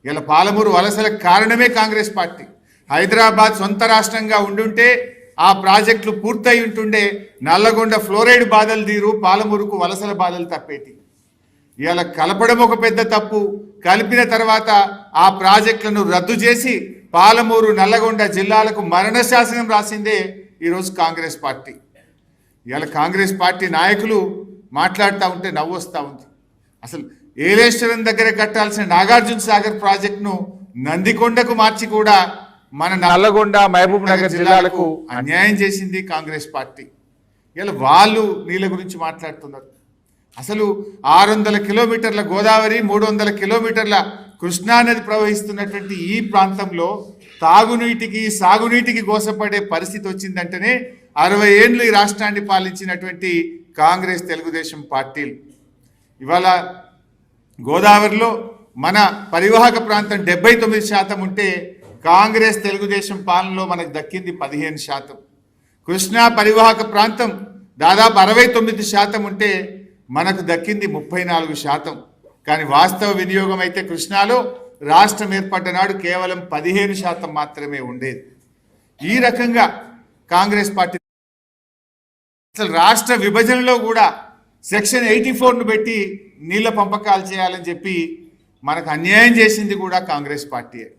ఇలా పాలమూరు వలసలకు కారణమే కాంగ్రెస్ పార్టీ. హైదరాబాద్ సొంత రాష్ట్రంగా ఉండుంటే ఆ ప్రాజెక్టులు పూర్తయి ఉంటుండే నల్లగొండ ఫ్లోరైడ్ బాధలు తీరు, పాలమూరుకు వలసల బాధలు తప్పేటి. ఇలా కలపడం ఒక పెద్ద తప్పు, కలిపిన తర్వాత ఆ ప్రాజెక్టులను రద్దు చేసి పాలమూరు నల్లగొండ జిల్లాలకు మరణ శాసనం రాసిందే ఈరోజు కాంగ్రెస్ పార్టీ. ఇలా కాంగ్రెస్ పార్టీ నాయకులు మాట్లాడుతూ ఉంటే నవ్వు వస్తూ ఉంది. అసలు ఏలేశ్వరం దగ్గర కట్టాల్సిన నాగార్జున సాగర్ ప్రాజెక్టును నందికొండకు మార్చి కూడా మన నల్లగొండ మహబూబ్ నగర్ జిల్లాలకు అన్యాయం చేసింది కాంగ్రెస్ పార్టీ. ఇలా వాళ్ళు నీళ్ళ గురించి మాట్లాడుతున్నారు. అసలు 600 కిలోమీటర్ల గోదావరి, 300 కిలోమీటర్ల కృష్ణానది ప్రవహిస్తున్నటువంటి ఈ ప్రాంతంలో తాగునీటికి సాగునీటికి గోసపడే పరిస్థితి వచ్చిందంటేనే 60 ఏళ్ళు ఈ రాష్ట్రాన్ని పాలించినటువంటి కాంగ్రెస్ తెలుగుదేశం పార్టీలు ఇవాళ గోదావరిలో మన పరివాహక ప్రాంతం 79% ఉంటే కాంగ్రెస్ తెలుగుదేశం పాలనలో మనకు దక్కింది 15%. కృష్ణా పరివాహక ప్రాంతం దాదాపు 69% ఉంటే మనకు దక్కింది 34%. కానీ వాస్తవ వినియోగం అయితే కృష్ణాలో రాష్ట్రం ఏర్పడ్డ నాడు కేవలం 15% మాత్రమే ఉండేది. ఈ రకంగా కాంగ్రెస్ పార్టీ అసలు రాష్ట్ర విభజనలో కూడా సెక్షన్ 84ను పెట్టి నీళ్ల పంపకాలు చేయాలని చెప్పి మనకు అన్యాయం చేసింది కూడా కాంగ్రెస్ పార్టీయే.